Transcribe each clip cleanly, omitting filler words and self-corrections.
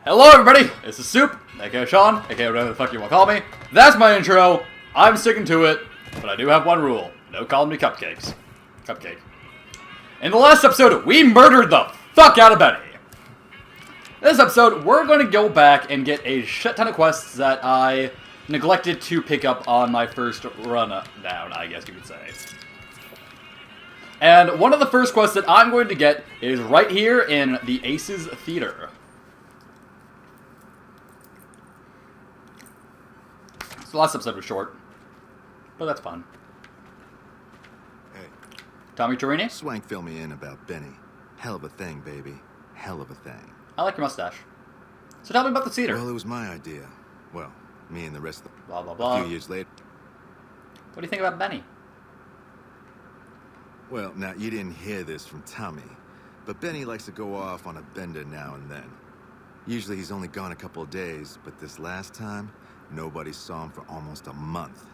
Hello everybody, this is Soup, aka Sean, aka whatever the fuck you want to call me. That's my intro, I'm sticking to it, but I do have one rule. No calling me cupcakes. Cupcake. In the last episode, we murdered the fuck out of Benny. This episode, we're going to go back and get a shit ton of quests that I neglected to pick up on my first run down, I guess you could say. And one of the first quests that I'm going to get is right here in the Aces Theater. So the last episode was short, but that's fun. Hey. Tommy Torini? Swank fill me in about Benny. Hell of a thing, baby. Hell of a thing. I like your mustache. So tell me about the theater. Well, it was my idea. Well, me and the rest of the... Blah, blah, blah. A few years later... What do you think about Benny? Well, now, you didn't hear this from Tommy, but Benny likes to go off on a bender now and then. Usually he's only gone a couple of days, but this last time, nobody saw him for almost a month.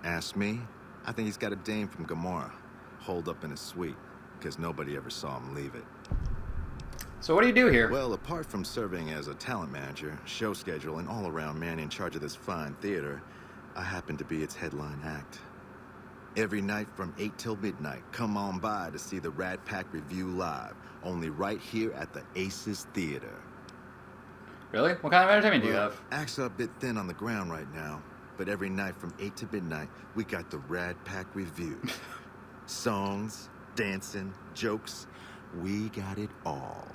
Ask me, I think he's got a dame from Gomorrah, holed up in his suite, because nobody ever saw him leave it. So what do you do here? Well, apart from serving as a talent manager, show schedule, and all-around man in charge of this fine theater, I happen to be its headline act. Every night from 8 till midnight, come on by to see the Rat Pack Review live, only right here at the Aces Theater. Really? What kind of entertainment do you have? Acts are a bit thin on the ground right now, but every night from 8 to midnight, we got the Rat Pack Review. Songs, dancing, jokes, we got it all.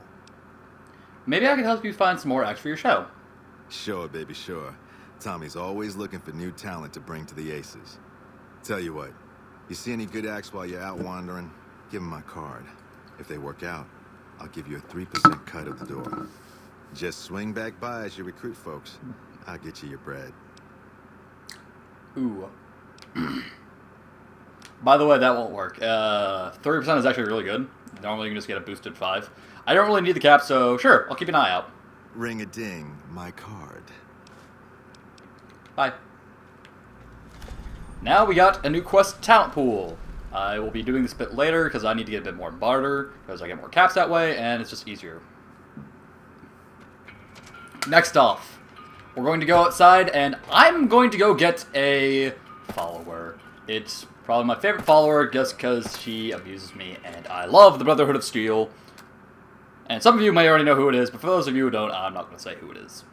Maybe I can help you find some more acts for your show. Sure, baby, sure. Tommy's always looking for new talent to bring to the Aces. Tell you what, you see any good acts while you're out wandering, give them my card. If they work out, I'll give you a 3% cut of the door. Just swing back by as you recruit folks. I'll get you your bread. Ooh. By the way, that won't work. 30% is actually really good. Normally you can just get a boosted 5. I don't really need the cap, so sure, I'll keep an eye out. Ring-a-ding, my card. Bye. Now we got a new quest talent pool. I will be doing this a bit later because I need to get a bit more barter, because I get more caps that way, and it's just easier. Next off, we're going to go outside, and I'm going to go get a follower. It's probably my favorite follower just because she abuses me, and I love the Brotherhood of Steel. And some of you may already know who it is, but for those of you who don't, I'm not going to say who it is.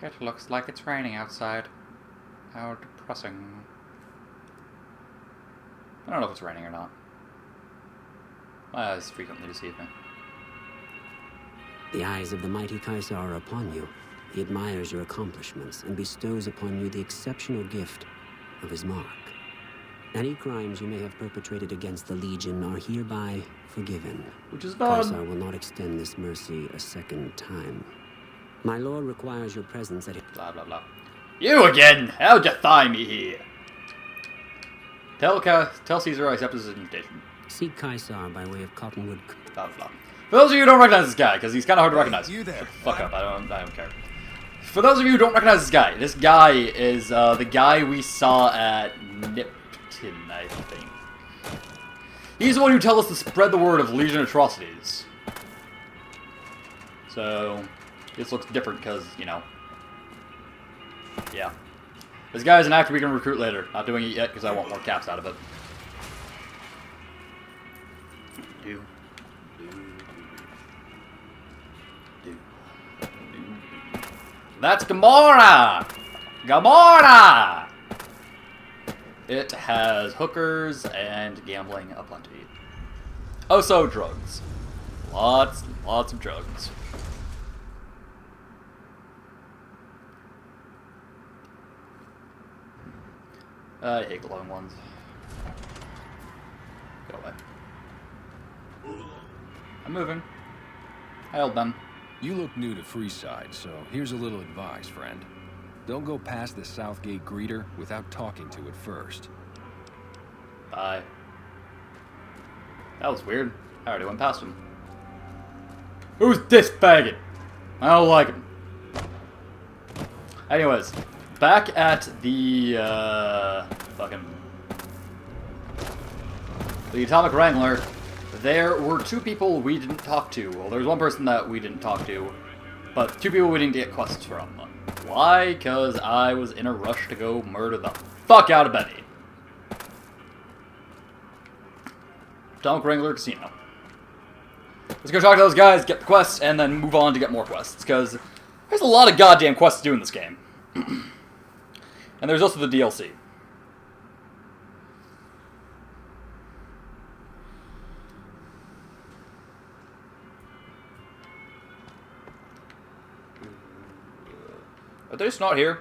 It looks like it's raining outside. How depressing. I don't know if it's raining or not. My eyes frequently deceive me. The eyes of the mighty Caesar are upon you. He admires your accomplishments and bestows upon you the exceptional gift of his mark. Any crimes you may have perpetrated against the Legion are hereby forgiven. Which is done. Caesar will not extend this mercy a second time. My lord requires your presence at... Blah, blah, blah. You again! How'd you thigh me here? Tell Caesar I accept his invitation. Seek Caesar by way of Cottonwood... Blah, blah. For those of you who don't recognize this guy, because he's kind of hard to recognize. You there. Fuck up, I don't care. For those of you who don't recognize this guy is the guy we saw at Nipton, I think. He's the one who tells us to spread the word of Legion atrocities. So, this looks different because, you know. Yeah. This guy is an actor we can recruit later. Not doing it yet because I want more caps out of it. That's Gomorrah! Gomorrah! It has hookers and gambling aplenty. Also drugs. Lots of drugs. I hate glowing ones. Go away. I'm moving. I held them. You look new to Freeside, so here's a little advice, friend. Don't go past the Southgate greeter without talking to it first. Bye. That was weird. I already went past him. Who's this faggot? I don't like him. Anyways, back at the fucking the Atomic Wrangler, there were 2 people we didn't talk to. Well, there was 1 person that we didn't talk to, but 2 people we didn't get quests from. Why? Because I was in a rush to go murder the fuck out of Benny. Atomic Wrangler Casino. Let's go talk to those guys, get the quests, and then move on to get more quests, because there's a lot of goddamn quests to do in this game. And there's also the DLC. Are they just not here?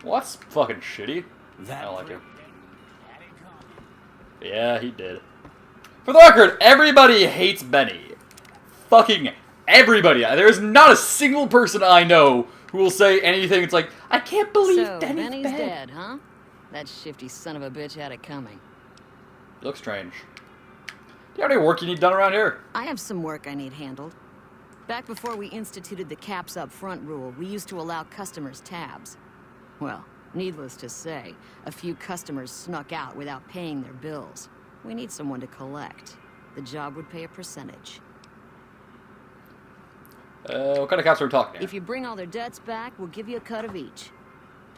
Well, that's fucking shitty. I don't like it. Yeah, he did. For the record, everybody hates Benny. Fucking everybody. There's not a single person I know who will say anything. It's like, I can't believe Benny's dead, huh? That shifty son of a bitch had it coming. Looks strange. Do you have any work you need done around here? I have some work I need handled. Back before we instituted the caps up front rule, we used to allow customers tabs. Well, needless to say, a few customers snuck out without paying their bills. We need someone to collect. The job would pay a percentage. What kind of caps are we talking here? If you bring all their debts back, we'll give you a cut of each.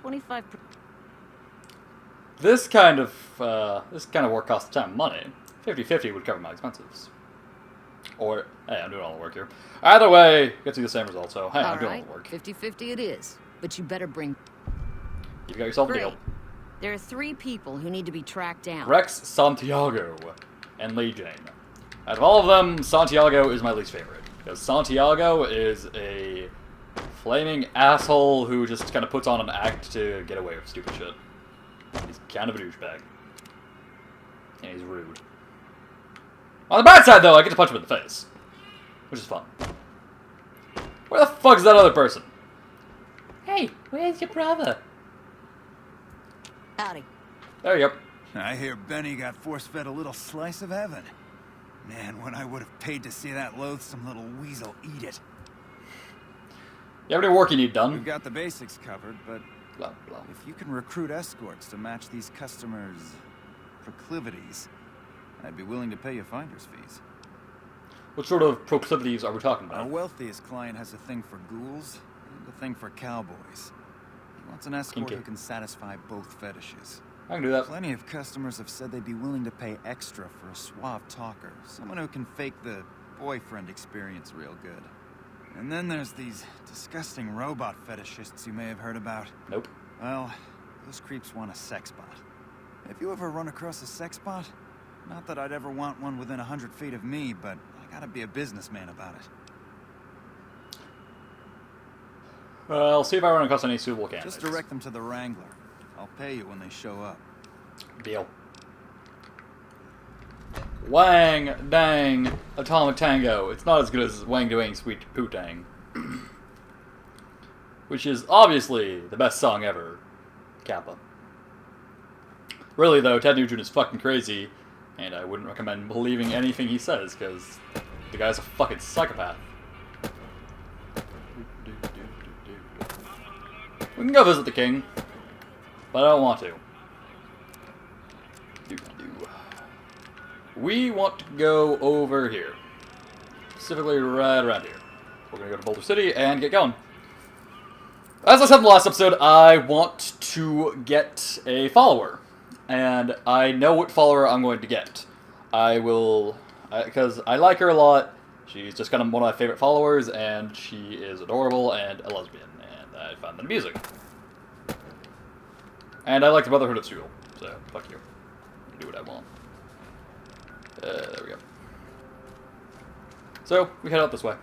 25%. This kind of work costs a ton of money. 50-50 would cover my expenses. Or, hey, I'm doing all the work here. Either way, gets you the same result, so hey, I'm doing all the work. 50-50 it is. But you better bring... You've got yourself a deal. There are 3 people who need to be tracked down. Rex, Santiago, and Lee Jane. Out of all of them, Santiago is my least favorite. Because Santiago is a flaming asshole who just kind of puts on an act to get away with stupid shit. He's kind of a douchebag. And he's rude. On the bad side, though, I get to punch him in the face. Which is fun. Where the fuck is that other person? Hey, where's your brother? Howdy. There you go. I hear Benny got force-fed a little slice of heaven. Man, when I would have paid to see that loathsome little weasel eat it. You have any work you need We've done? got the basics covered, but Blah, blah. if you can recruit escorts to match these customers' proclivities, I'd be willing to pay you finder's fees. What sort of proclivities are we talking Our about? wealthiest client has a thing for ghouls and a thing for cowboys. He wants an escort Kinky. who can satisfy both fetishes. I can do that. Plenty of customers have said they'd be willing to pay extra for a suave talker, someone who can fake the boyfriend experience real good. And then there's these disgusting robot fetishists you may have heard about. Nope. Well, those creeps want a sex bot. If you ever run across a sex bot, not that I'd ever want one within 100 feet of me, but I gotta be a businessman about it. I'll see if I run across any suitable candidates. Just direct them to the Wrangler. I'll pay you when they show up. Deal. Wang Dang Atomic Tango. It's not as good as Wang Doing Sweet Poo-Tang. Which is obviously the best song ever. Kappa. Really though, Ted Nugent is fucking crazy, and I wouldn't recommend believing anything he says, because the guy's a fucking psychopath. We can go visit the king, but I don't want to. We want to go over here. Specifically right around here. We're going to go to Boulder City and get going. As I said in the last episode, I want to get a follower. And I know what follower I'm going to get. I will... Because I like her a lot. She's just kind of one of my favorite followers, and she is adorable and a lesbian. And I find that amusing. And I like the Brotherhood of Steel. So, fuck you. Do what I want. There we go. So, we head out this way.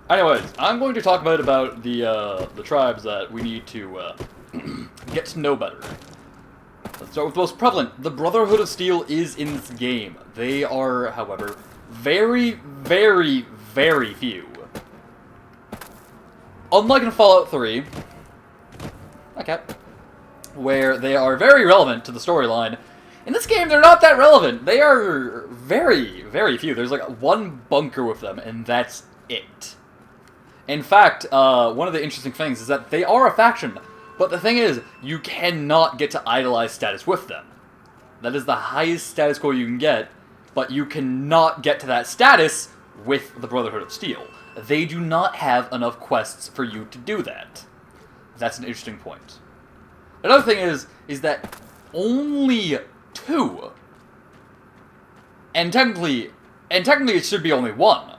Anyways, I'm going to talk a bit about the tribes that we need to get to know better. Let's start with the most prevalent. The Brotherhood of Steel is in this game. They are, however, very, very, very few. Unlike in Fallout 3, okay, where they are very relevant to the storyline, in this game they're not that relevant. They are very, very few. There's like one bunker with them, and that's it. In fact, one of the interesting things is that they are a faction But the thing is, you cannot get to idolize status with them. That is the highest status score you can get, but you cannot get to that status with the Brotherhood of Steel. They do not have enough quests for you to do that. That's an interesting point. Another thing is that only 2, and technically it should be only 1,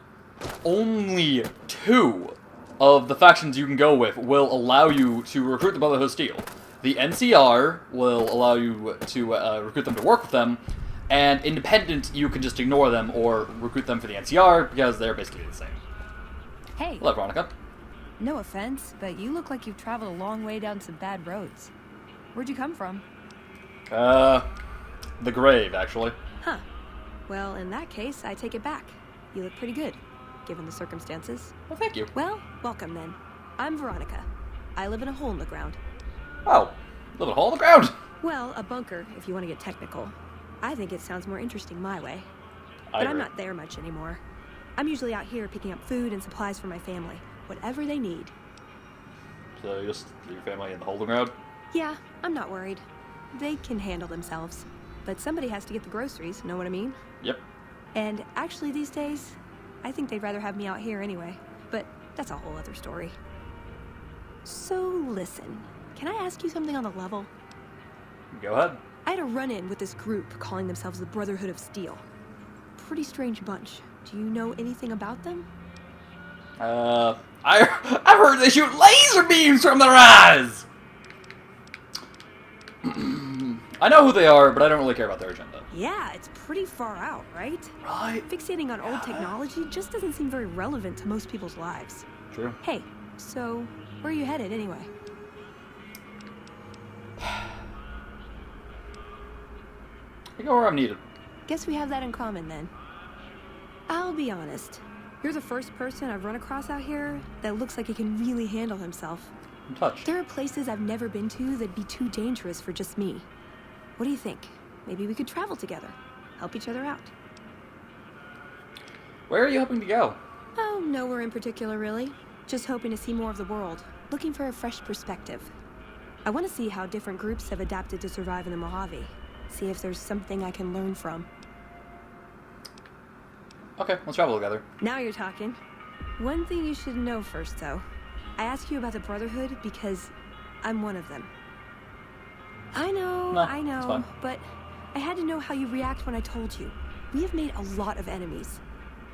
only 2 of the factions you can go with will allow you to recruit the Brotherhood of Steel. The NCR will allow you to recruit them to work with them, and Independent, you can just ignore them or recruit them for the NCR because they're basically the same. Hey. Hello, Veronica. No offense, but you look like you've traveled a long way down some bad roads. Where'd you come from? The grave, actually. Huh. Well, in that case, I take it back. You look pretty good, given the circumstances. Well, thank you. Well, welcome then. I'm Veronica. I live in a hole in the ground. Oh, live in a hole in the ground. Well, a bunker, if you want to get technical. I think it sounds more interesting my way. I But I'm agree. not there much anymore. I'm usually out here picking up food and supplies for my family. Whatever they need. So you just leave your family in the hole in the ground? Yeah, I'm not worried. They can handle themselves. But somebody has to get the groceries, know what I mean? Yep. And actually these days, I think they'd rather have me out here anyway. But that's a whole other story. So listen, can I ask you something on the level? Go ahead. I had a run-in with this group calling themselves the Brotherhood of Steel. Pretty strange bunch. Do you know anything about them? I've heard they shoot laser beams from their eyes! I know who they are, but I don't really care about their agenda. Yeah, it's pretty far out, right? Right. Fixating on old technology just doesn't seem very relevant to most people's lives. True. Hey, so where are you headed anyway? I go where I'm needed. Guess we have that in common then. I'll be honest. You're the first person I've run across out here that looks like he can really handle himself. I'm touched. There are places I've never been to that'd be too dangerous for just me. What do you think? Maybe we could travel together. Help each other out. Where are you hoping to go? Oh, nowhere in particular, really. Just hoping to see more of the world. Looking for a fresh perspective. I want to see how different groups have adapted to survive in the Mojave. See if there's something I can learn from. Okay, let's travel together. Now you're talking. One thing you should know first, though. I ask you about the Brotherhood because I'm one of them. I know, No, I it's know, fine. but I had to know how you react when I told you. We have made a lot of enemies.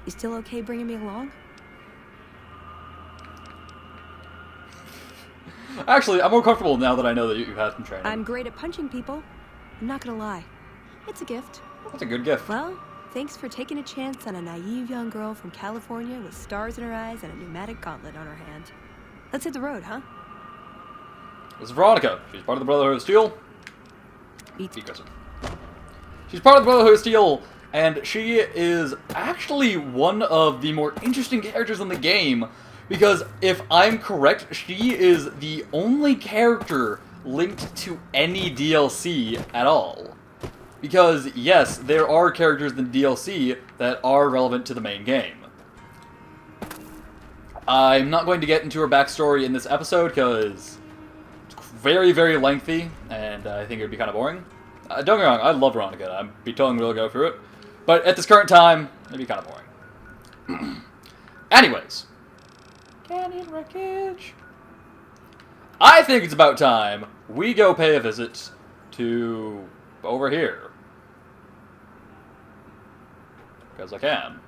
You still okay bringing me along? Actually, I'm more comfortable now that I know that you've had some training. I'm great at punching people. I'm not gonna lie. It's a gift. That's a good gift. Well, thanks for taking a chance on a naive young girl from California with stars in her eyes and a pneumatic gauntlet on her hand. Let's hit the road, huh? This is Veronica. She's part of the Brotherhood of Steel. Beats. Aggressive. She's part of the Brotherhood of Steel, and she is actually one of the more interesting characters in the game, because if I'm correct, she is the only character linked to any DLC at all. Because, yes, there are characters in DLC that are relevant to the main game. I'm not going to get into her backstory in this episode, because it's very, very lengthy, and I think it would be kind of boring. Don't get me wrong, I love Veronica. I'd be totally willing to go through it. But at this current time, it'd be kind of boring. Anyways. Canyon wreckage. I think it's about time we go pay a visit to over here. Because I can.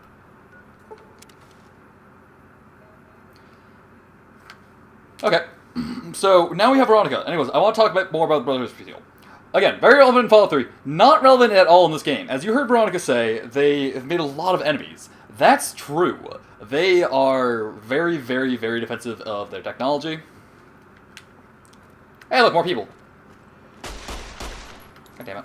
Okay. So, now we have Veronica. Anyways, I want to talk a bit more about the Brotherhood of Steel. Again, very relevant in Fallout 3. Not relevant at all in this game. As you heard Veronica say, they have made a lot of enemies. That's true. They are very, very, very defensive of their technology. Hey, look, more people. God damn it.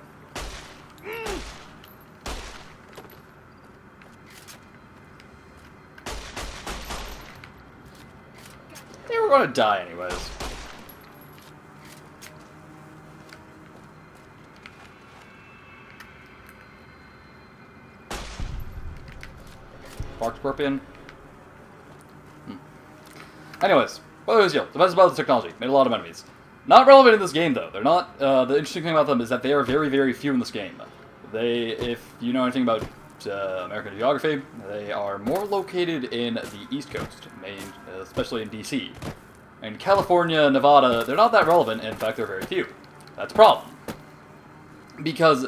They were going to die anyways. Bark Scorpion. Anyways, what was deal? Defense about the technology. Made a lot of enemies. Not relevant in this game, though. They're not. The interesting thing about them is that they are very, very few in this game. If you know anything about American geography, they are more located in the East Coast, especially in DC. In California, Nevada, they're not that relevant. In fact, they're very few. That's a problem. Because,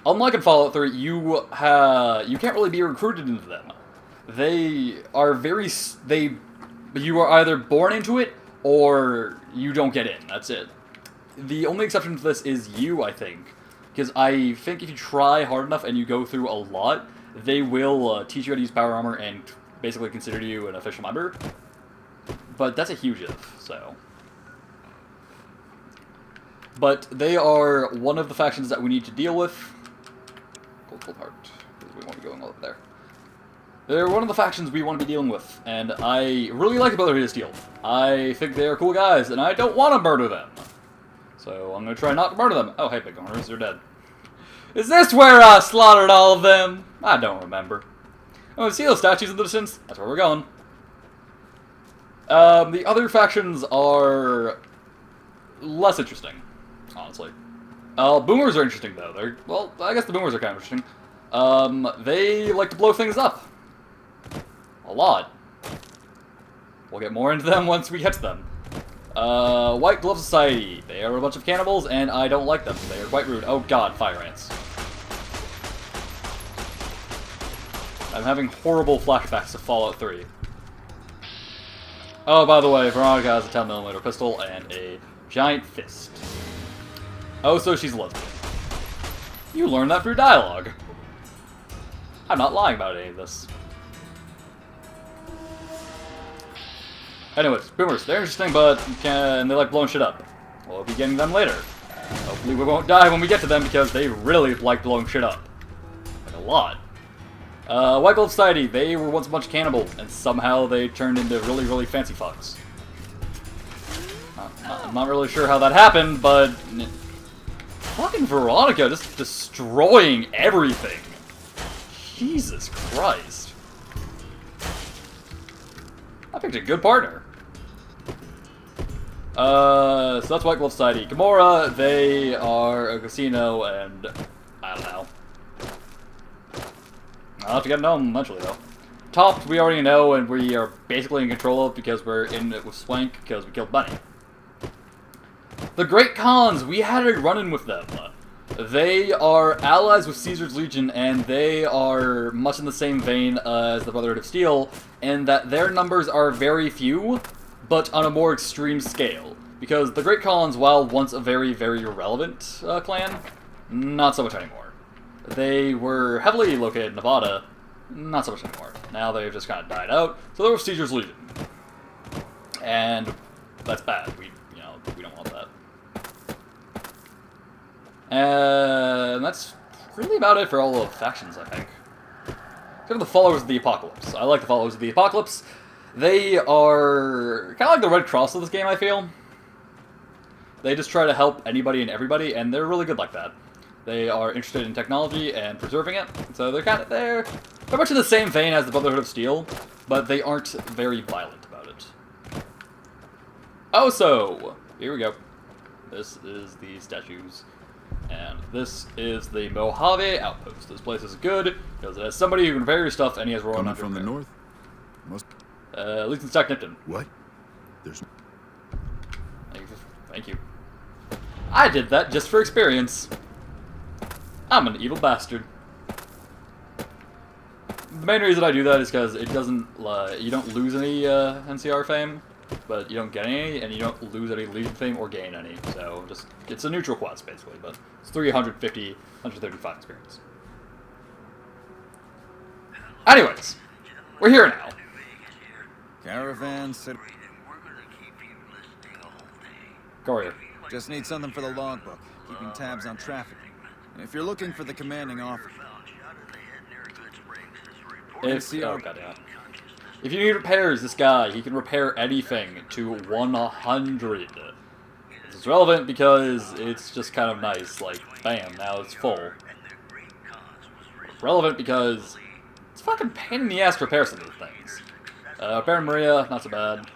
unlike in Fallout 3, you can't really be recruited into them. They are you are either born into it, or you don't get in. That's it. The only exception to this is you, I think. Because I think if you try hard enough and you go through a lot, they will teach you how to use power armor and basically consider you an official member. But that's a huge if, so. But they are one of the factions that we need to deal with. Cold Heart, because we won't be going over there. They're one of the factions we want to be dealing with, and I really like the Brotherhood of Steel. I think they're cool guys, and I don't want to murder them. So I'm going to try not to murder them. Oh, hey, big owners, they're dead. Is this where I slaughtered all of them? I don't remember. Oh, see those statues in the distance? That's where we're going. The other factions are less interesting, honestly. Boomers are interesting, though. Well, I guess the Boomers are kind of interesting. They like to blow things up. A lot. We'll get more into them once we get to them. White Glove Society. They are a bunch of cannibals, and I don't like them. They are quite rude. Oh god, fire ants. I'm having horrible flashbacks of Fallout 3. Oh, by the way, Veronica has a 10mm pistol and a giant fist. Oh, so she's a lesbian. You learned that through dialogue. I'm not lying about any of this. Anyways, Boomers, they're interesting, but they like blowing shit up. We'll be getting them later. Hopefully we won't die when we get to them, because they really like blowing shit up. Like a lot. White Glove Society, they were once a bunch of cannibals, and somehow they turned into really, really fancy fucks. I'm not really sure how that happened, but... Fucking Veronica just destroying everything. Jesus Christ. I picked a good partner. So that's White Glove Society. Gamora, they are a casino, and I don't know. I'll have to get to know them eventually, though. Topped, we already know, and we are basically in control of because we're in it with Swank because we killed Bunny. The Great Khans, we had a run-in with them. They are allies with Caesar's Legion, and they are much in the same vein as the Brotherhood of Steel, in that their numbers are very few, but on a more extreme scale. Because the Great Khans, while once a very, very relevant clan, not so much anymore. They were heavily located in Nevada, not so much anymore. Now they've just kind of died out, so they're Caesar's Legion. And that's bad. We don't want that. And that's really about it for all the factions, I think. Except for the Followers of the Apocalypse. I like the Followers of the Apocalypse. They are kind of like the Red Cross of this game, I feel. They just try to help anybody and everybody, and they're really good like that. They are interested in technology and preserving it, so they're much in the same vein as the Brotherhood of Steel, but they aren't very violent about it. Oh, so here we go. This is the statues, and this is the Mojave Outpost. This place is good because it has somebody who can repair your stuff, and he has Rowan Coming from the north? At least in Stack Nipton. What? There's... Thank you. I did that just for experience. I'm an evil bastard. The main reason I do that is because it doesn't, you don't lose any NCR fame, but you don't get any, and you don't lose any Legion fame or gain any. So just, it's a neutral quest basically, but it's 350, 135 experience. Anyways, we're here now. Caravan said... Courier. Just need something for the logbook, keeping tabs on traffic. If you're looking for the commanding officer... If you need repairs, this guy, he can repair anything to 100. This is relevant because it's just kind of nice, like, bam, now it's full. Relevant because it's a fucking pain in the ass to repair some of these things. Repairing Maria, not so bad,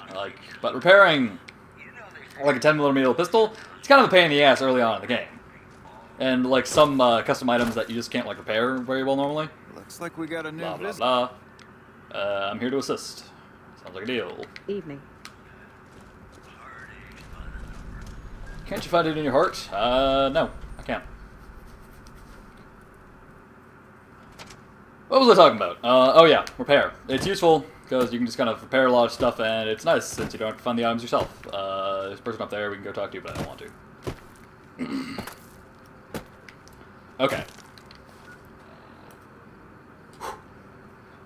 but repairing like a 10mm pistol, it's kind of a pain in the ass early on in the game. And, like, some custom items that you just can't, like, repair very well normally. Looks like we got a new Blah, blah, visitor. blah. I'm here to assist. Sounds like a deal. Evening. Can't you find it in your heart? No, I can't. What was I talking about? Oh yeah, repair. It's useful, because you can just kind of repair a lot of stuff, and it's nice, since you don't have to find the items yourself. There's a person up there we can go talk to, but I don't want to. Okay.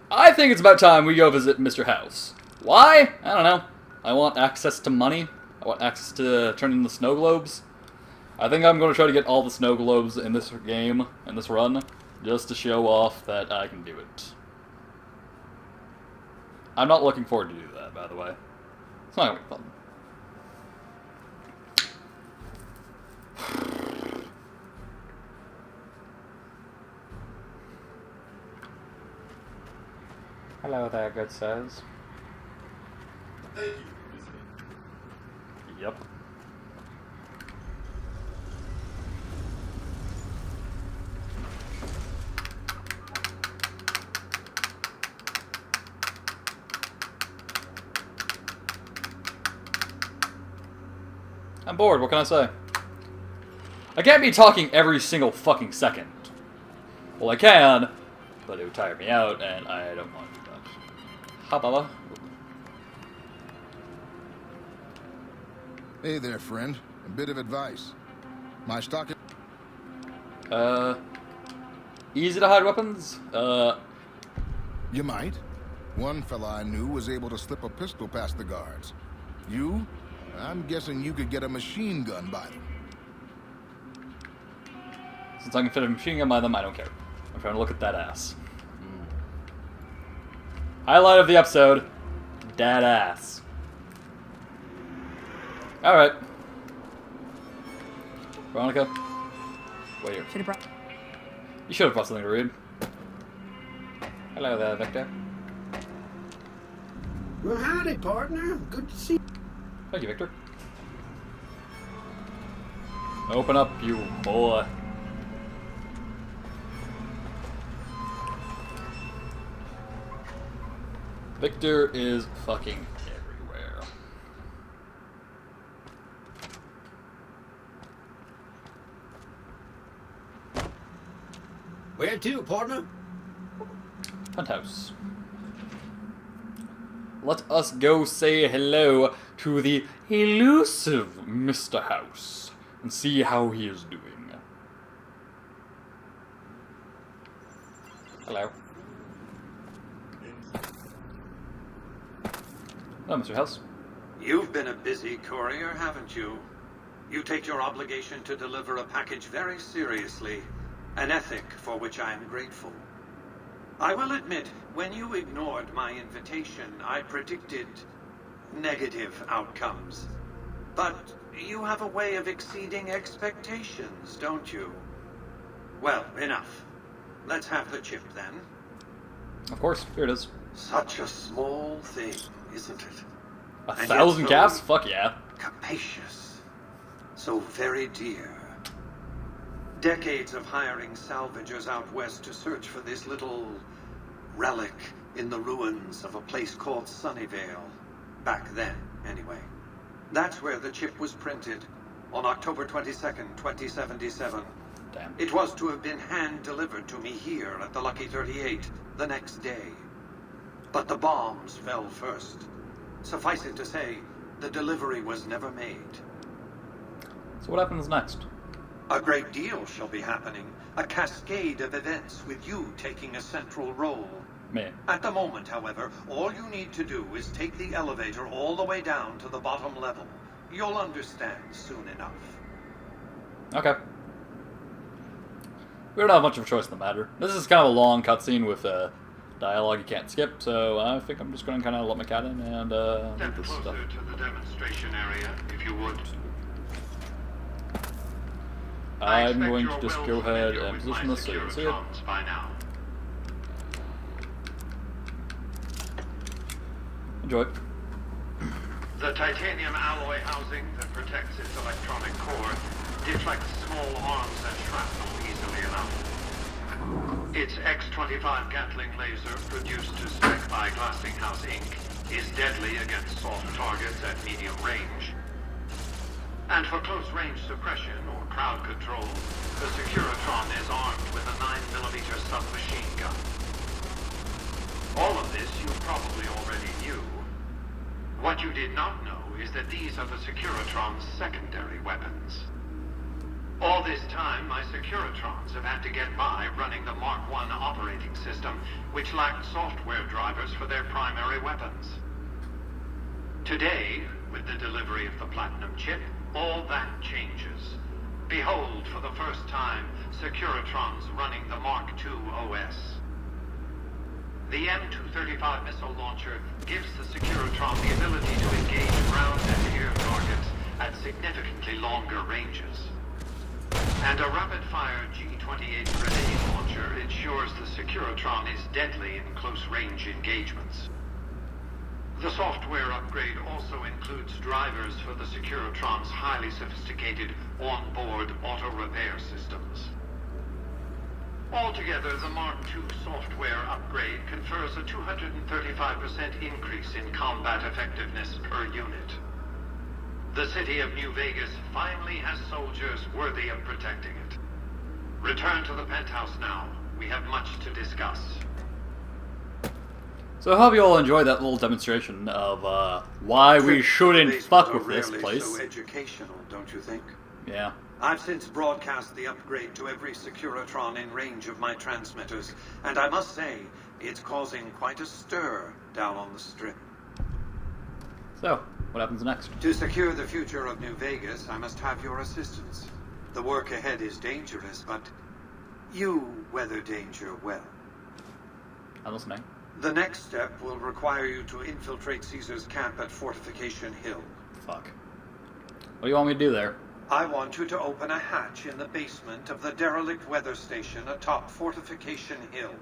I think it's about time we go visit Mr. House. Why? I don't know. I want access to money. I want access to turning the snow globes. I think I'm going to try to get all the snow globes in this game, in this run, just to show off that I can do it. I'm not looking forward to do that, by the way. It's not going to be fun. Hello there, good sirs. Yep. I'm bored, what can I say? I can't be talking every single fucking second. Well, I can, but it would tire me out, and I don't want to do that. Ha, Baba. Hey there, friend. A bit of advice. My stock... Easy to hide weapons? You might. One fella I knew was able to slip a pistol past the guards. You? I'm guessing you could get a machine gun by them. Since I can fit a machine gun by them, I don't care. I'm trying to look at that ass. Highlight of the episode. That ass. Alright. Veronica. Wait here. Should have brought. You should have brought something to read. Hello there, Victor. Well, howdy, partner. Good to see you. Thank you, Victor. Open up, you boy. Victor is fucking everywhere. Where to, partner? Penthouse. Let us go say hello to the elusive Mr. House and see how he is doing. Hello. Hello, Mr. House. You've been a busy courier, haven't you? You take your obligation to deliver a package very seriously, an ethic for which I am grateful. I will admit, when you ignored my invitation, I predicted negative outcomes. But you have a way of exceeding expectations, don't you? Well, enough. Let's have the chip then. Of course, here it is. Such a small thing, isn't it? 1,000 caps? Fuck yeah. Capacious. So very dear. Decades of hiring salvagers out west to search for this little relic in the ruins of a place called Sunnyvale. Back then, anyway. That's where the chip was printed, on October 22nd, 2077. Damn. It was to have been hand-delivered to me here at the Lucky 38 the next day. But the bombs fell first. Suffice it to say, the delivery was never made. So what happens next? A great deal shall be happening. A cascade of events with you taking a central role. Me. At the moment, however, all you need to do is take the elevator all the way down to the bottom level. You'll understand soon enough. Okay. We don't have much of a choice in the matter. This is kind of a long cutscene with dialogue you can't skip, so I think I'm just going to kind of let my cat in and Step do this closer stuff. to the demonstration area, if you would. I'm going to just go ahead and position this so you can see it. By now. Enjoy. The titanium alloy housing that protects its electronic core deflects small arms and shrapnel easily enough. Its X-25 Gatling laser, produced to spec by Glassinghouse Inc., is deadly against soft targets at medium range. And for close-range suppression or crowd control, the Securitron is armed with a 9mm submachine gun. All of this you probably already knew. What you did not know is that these are the Securitron's secondary weapons. All this time, my Securitrons have had to get by running the Mark I operating system, which lacked software drivers for their primary weapons. Today, with the delivery of the Platinum chip, all that changes. Behold, for the first time, Securitrons running the Mark II OS. The M235 missile launcher gives the Securitron the ability to engage ground and air targets at significantly longer ranges. And a rapid-fire G-28 grenade launcher ensures the Securitron is deadly in close-range engagements. The software upgrade also includes drivers for the Securitron's highly sophisticated on-board auto-repair systems. Altogether, the Mark II software upgrade confers a 235% increase in combat effectiveness per unit. The city of New Vegas finally has soldiers worthy of protecting it. Return to the penthouse now. We have much to discuss. So I hope you all enjoyed that little demonstration of why we shouldn't fuck with this place. So educational, don't you think? Yeah. I've since broadcast the upgrade to every Securitron in range of my transmitters, and I must say, it's causing quite a stir down on the Strip. So, what happens next? To secure the future of New Vegas, I must have your assistance. The work ahead is dangerous, but you weather danger well. I'm listening. The next step will require you to infiltrate Caesar's camp at Fortification Hill. Fuck. What do you want me to do there? I want you to open a hatch in the basement of the derelict weather station atop Fortification Hill.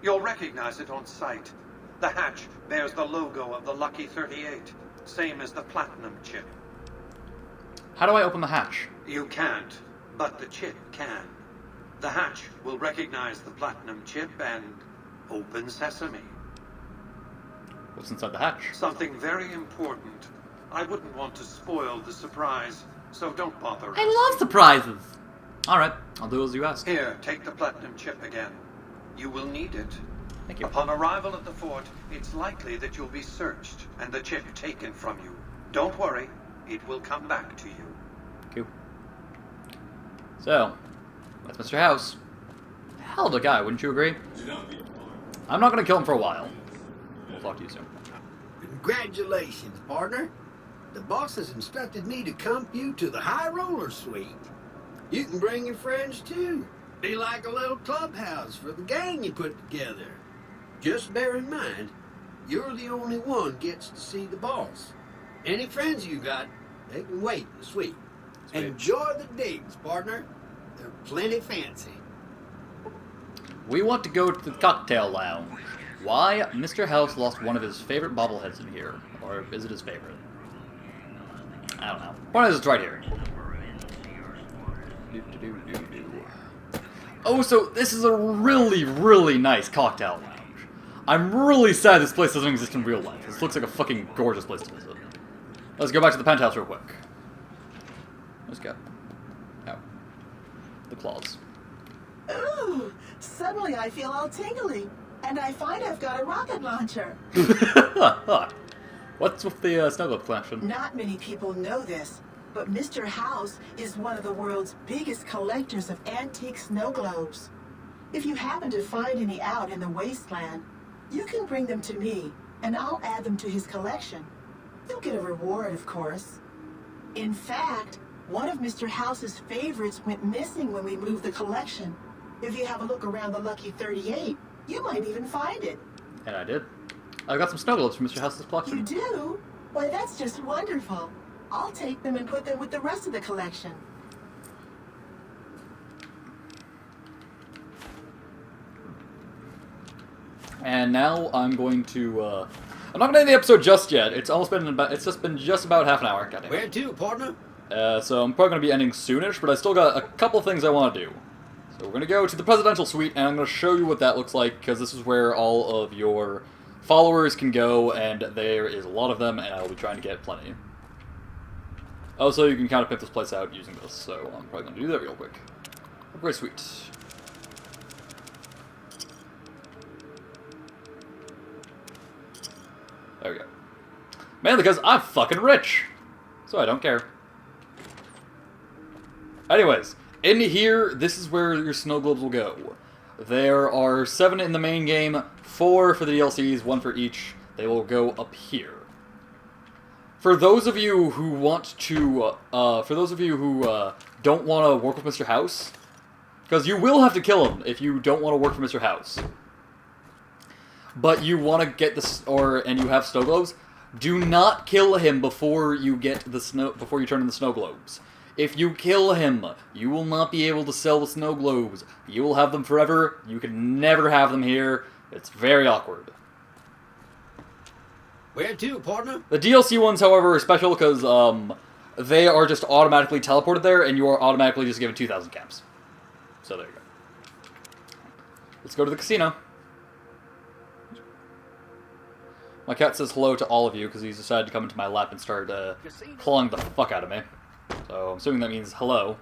You'll recognize it on sight. The hatch bears the logo of the Lucky 38, same as the Platinum chip. How do I open the hatch? You can't, but the chip can. The hatch will recognize the Platinum chip and open sesame. What's inside the hatch? Something very important. I wouldn't want to spoil the surprise, so don't bother us. I love surprises! Alright, I'll do as you ask. Here, take the Platinum chip again. You will need it. Thank you. Upon arrival at the fort, it's likely that you'll be searched and the chip taken from you. Don't worry, it will come back to you. Cool. So, that's Mr. House. Hell of a guy, wouldn't you agree? I'm not gonna kill him for a while. We'll talk to you soon. Congratulations, partner. The boss has instructed me to comp you to the High Roller Suite. You can bring your friends, too. Be like a little clubhouse for the gang you put together. Just bear in mind, you're the only one gets to see the boss. Any friends you got, they can wait in the suite. Sweet. Enjoy the digs, partner. They're plenty fancy. We want to go to the cocktail lounge. Why? Mr. House lost one of his favorite bobbleheads in here. Or is it his favorite? I don't know. Point is, it's right here. Oh, so this is a really, really nice cocktail lounge. I'm really sad this place doesn't exist in real life. This looks like a fucking gorgeous place to visit. Let's go back to the penthouse real quick. Let's go. Oh. The claws. Ooh, suddenly I feel all tingly, and I find I've got a rocket launcher. What's with the snow globe collection? Not many people know this, but Mr. House is one of the world's biggest collectors of antique snow globes. If you happen to find any out in the wasteland, you can bring them to me, and I'll add them to his collection. You'll get a reward, of course. In fact, one of Mr. House's favorites went missing when we moved the collection. If you have a look around the Lucky 38, you might even find it. And I did. I got some snow globes from Mr. House's collection. You do? Why, that's just wonderful. I'll take them and put them with the rest of the collection. And now I'm going to, I'm not gonna end the episode just yet. It's almost been about, it's just been just about half an hour. Goddamn. Where to, partner? So I'm probably gonna be ending soonish, but I still got a couple things I want to do. So we're gonna go to the presidential suite, and I'm gonna show you what that looks like, because this is where all of your followers can go, and there is a lot of them, and I will be trying to get plenty. Also, you can kind of pick this place out using this, so I'm probably gonna do that real quick. Upgrade suite. There we go. Mainly because I'm fucking rich. So I don't care. Anyways, in here, this is where your snow globes will go. There are 7 in the main game, 4 for the DLCs, 1 for each. They will go up here. For those of you who want to, don't want to work with Mr. House, because you will have to kill him if you don't want to work for Mr. House. But you want to get this, and you have snow globes, do not kill him before you get the before you turn in the snow globes. If you kill him, you will not be able to sell the snow globes. You will have them forever. You can never have them here. It's very awkward. Where to, partner? The DLC ones, however, are special because they are just automatically teleported there, and you are automatically just given 2,000 caps. So there you go. Let's go to the casino. My cat says hello to all of you because he's decided to come into my lap and start clawing the fuck out of me. So I'm assuming that means hello.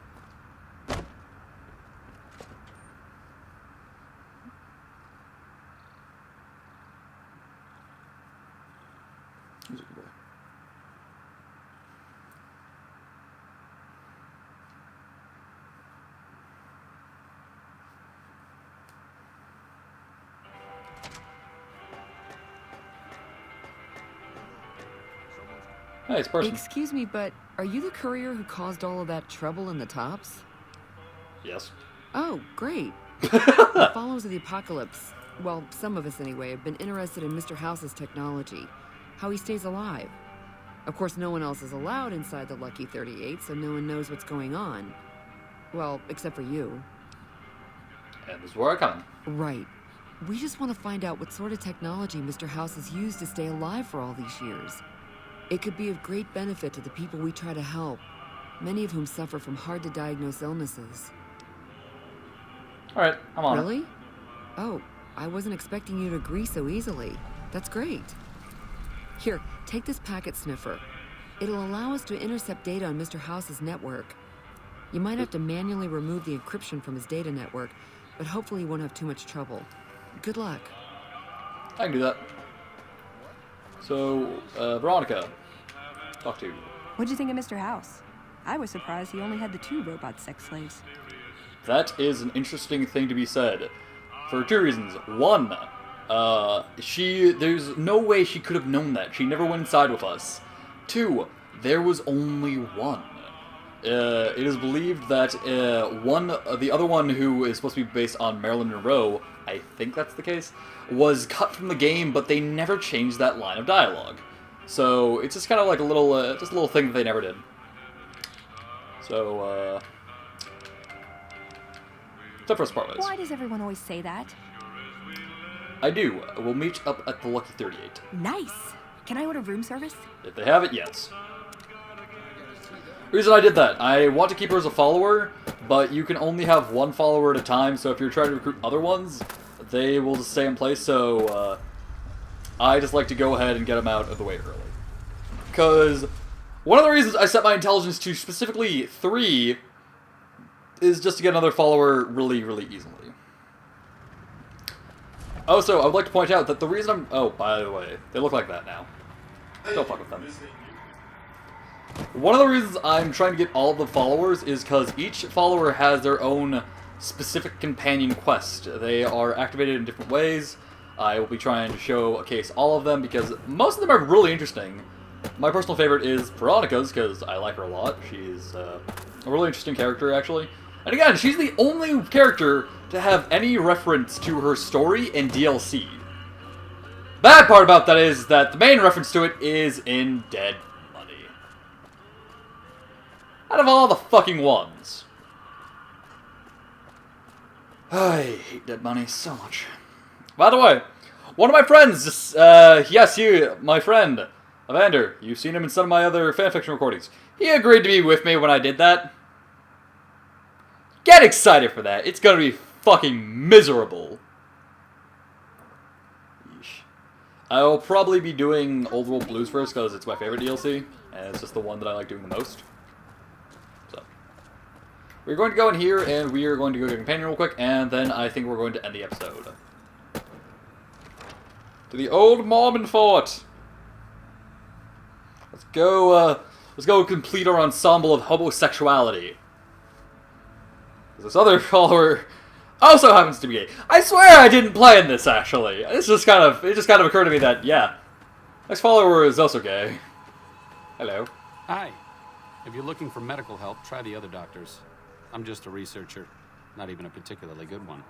Hey, it's person. Excuse me, but are you the courier who caused all of that trouble in the tops? Yes. Oh, great. The followers of the apocalypse, well, some of us anyway, have been interested in Mr. House's technology, how he stays alive. Of course, no one else is allowed inside the Lucky 38, so no one knows what's going on. Well, except for you. And this is where I come. Right. We just want to find out what sort of technology Mr. House has used to stay alive for all these years. It could be of great benefit to the people we try to help, many of whom suffer from hard-to-diagnose illnesses. Alright, I'm on Really? Oh, I wasn't expecting you to agree so easily. That's great. Here, take this packet sniffer. It'll allow us to intercept data on Mr. House's network. You might have to manually remove the encryption from his data network, but hopefully you won't have too much trouble. Good luck. I can do that. So, Veronica, talk to you. What'd you think of Mr. House? I was surprised he only had the 2 robot sex slaves. That is an interesting thing to be said. For 2 reasons. 1, there's no way she could have known that. She never went inside with us. 2, there was only 1. It is believed that the other one who is supposed to be based on Marilyn Monroe, I think that's the case, was cut from the game, but they never changed that line of dialogue. So it's just kind of like a little, just a little thing that they never did. So, except for Sparkways. Why does everyone always say that? I do. We'll meet up at the Lucky 38. Nice. Can I order room service? If they have it, yes. The reason I did that, I want to keep her as a follower, but you can only have 1 follower at a time, so if you're trying to recruit other ones, they will just stay in place, so I just like to go ahead and get them out of the way early. Because one of the reasons I set my intelligence to specifically 3 is just to get another follower really, really easily. Also, I would like to point out that the reason I'm... Oh, by the way, they look like that now. Don't fuck with them. One of the reasons I'm trying to get all the followers is because each follower has their own specific companion quest. They are activated in different ways. I will be trying to showcase all of them because most of them are really interesting. My personal favorite is Veronica's because I like her a lot. She's a really interesting character, actually. And again, she's the only character to have any reference to her story in DLC. Bad part about that is that the main reference to it is in Dead Money. Out of all the fucking ones. I hate Dead Money so much. By the way, One of my friends, yes, my friend, Evander, you've seen him in some of my other fanfiction recordings. He agreed to be with me when I did that. Get excited for that. It's gonna be fucking miserable. Yeesh. I will probably be doing Old World Blues first because it's my favorite DLC, and it's just the one that I like doing the most. So, we're going to go in here, and we are going to go to Companion real quick, and then I think we're going to end the episode. To the old Mormon fort. Let's go complete our ensemble of homosexuality. This other follower also happens to be gay. I swear I didn't plan this, actually. It just kind of occurred to me that, yeah, this follower is also gay. Hello. Hi. If you're looking for medical help, try the other doctors. I'm just a researcher. Not even a particularly good one.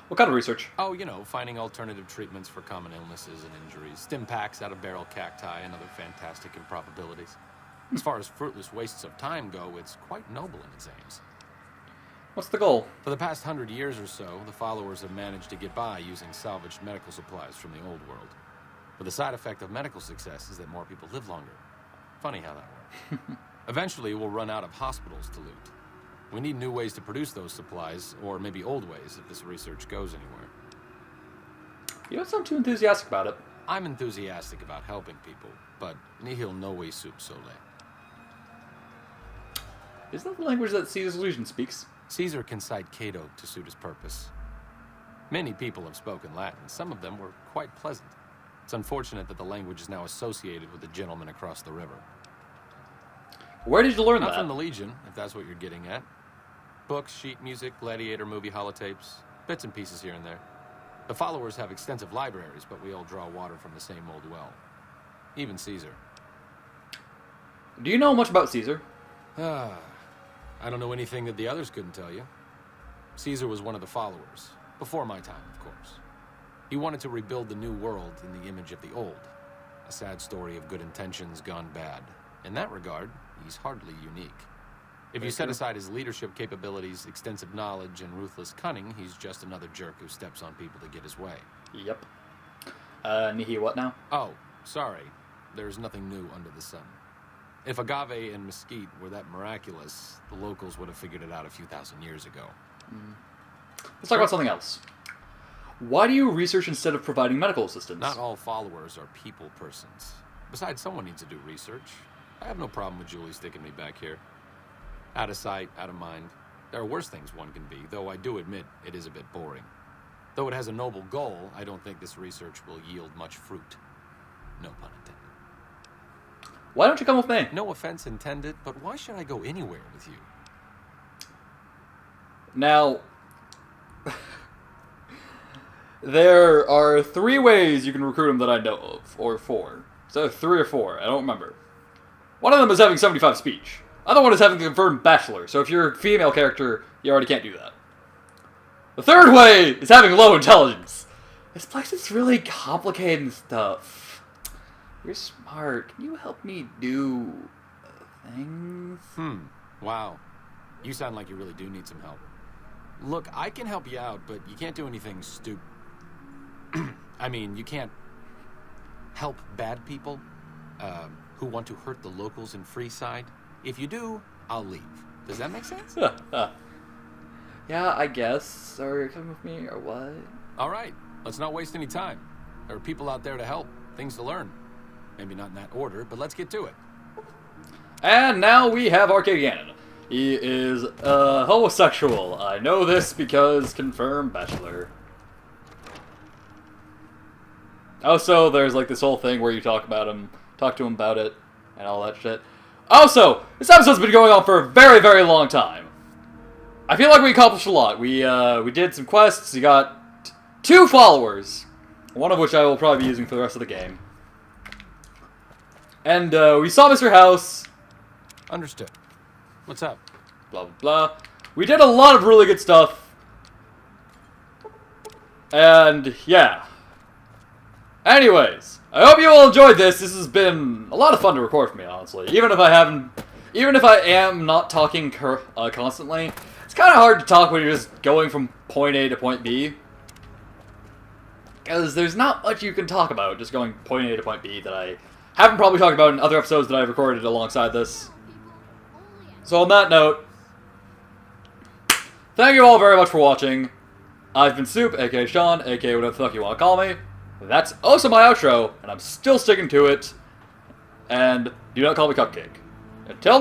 What kind of research? Oh, you know, finding alternative treatments for common illnesses and injuries. Stim packs out of barrel cacti and other fantastic improbabilities. As far as fruitless wastes of time go, it's quite noble in its aims. What's the goal? For the past 100 years or so, the followers have managed to get by using salvaged medical supplies from the old world. But the side effect of medical success is that more people live longer. Funny how that works. Eventually, we'll run out of hospitals to loot. We need new ways to produce those supplies, or maybe old ways if this research goes anywhere. You don't sound too enthusiastic about it. I'm enthusiastic about helping people, but nihil novi sup sole. Isn't that the language that Caesar's Legion speaks? Caesar can cite Cato to suit his purpose. Many people have spoken Latin. Some of them were quite pleasant. It's unfortunate that the language is now associated with the gentleman across the river. Where did you learn that? Not from the Legion, if that's what you're getting at. Books, sheet music, gladiator movie holotapes, bits and pieces here and there. The followers have extensive libraries, but we all draw water from the same old well. Even Caesar. Do you know much about Caesar? I don't know anything that the others couldn't tell you. Caesar was one of the followers. Before my time, of course. He wanted to rebuild the new world in the image of the old. A sad story of good intentions gone bad. In that regard, he's hardly unique. If you set aside his leadership capabilities, extensive knowledge, and ruthless cunning, he's just another jerk who steps on people to get his way. Yep. Nihi, what now? Oh, sorry. There's nothing new under the sun. If agave and mesquite were that miraculous, the locals would have figured it out a few thousand years ago. Let's talk about something else. Why do you research instead of providing medical assistance? Not all followers are people persons. Besides, someone needs to do research. I have no problem with Julie sticking me back here. Out of sight, out of mind. There are worse things one can be, though I do admit it is a bit boring. Though it has a noble goal, I don't think this research will yield much fruit. No pun intended. Why don't you come with me? No offense intended, but why should I go anywhere with you? Now, there are 3 ways you can recruit him that I know of, or 4. So 3 or 4, I don't remember. One of them is having 75 speech. Other one is having a confirmed bachelor, so if you're a female character, you already can't do that. The 3rd way is having low intelligence. This place is really complicated and stuff. You're smart. Can you help me do things? Wow. You sound like you really do need some help. Look, I can help you out, but you can't do anything stupid. I mean, you can't help bad people who want to hurt the locals in Freeside. If you do, I'll leave. Does that make sense? Yeah, I guess. Are you coming with me, or what? All right. Let's not waste any time. There are people out there to help. Things to learn. Maybe not in that order, but let's get to it. And now we have Arcade Gannon. He is homosexual. I know this because confirmed bachelor. Also, there's like this whole thing where you talk to him about it, and all that shit. Also, this episode's been going on for a very, very long time. I feel like we accomplished a lot. We did some quests. We got 2 followers, one of which I will probably be using for the rest of the game. And we saw Mr. House. Understood. What's up? Blah, blah, blah. We did a lot of really good stuff. And, yeah. Anyways, I hope you all enjoyed this. This has been a lot of fun to record for me, honestly. Even if I am not talking constantly, it's kind of hard to talk when you're just going from point A to point B. Because there's not much you can talk about just going point A to point B that I haven't probably talked about in other episodes that I've recorded alongside this. So on that note, thank you all very much for watching. I've been Soup, aka Sean, aka whatever the fuck you want to call me. That's also my outro, and I'm still sticking to it. And do not call me Cupcake. Until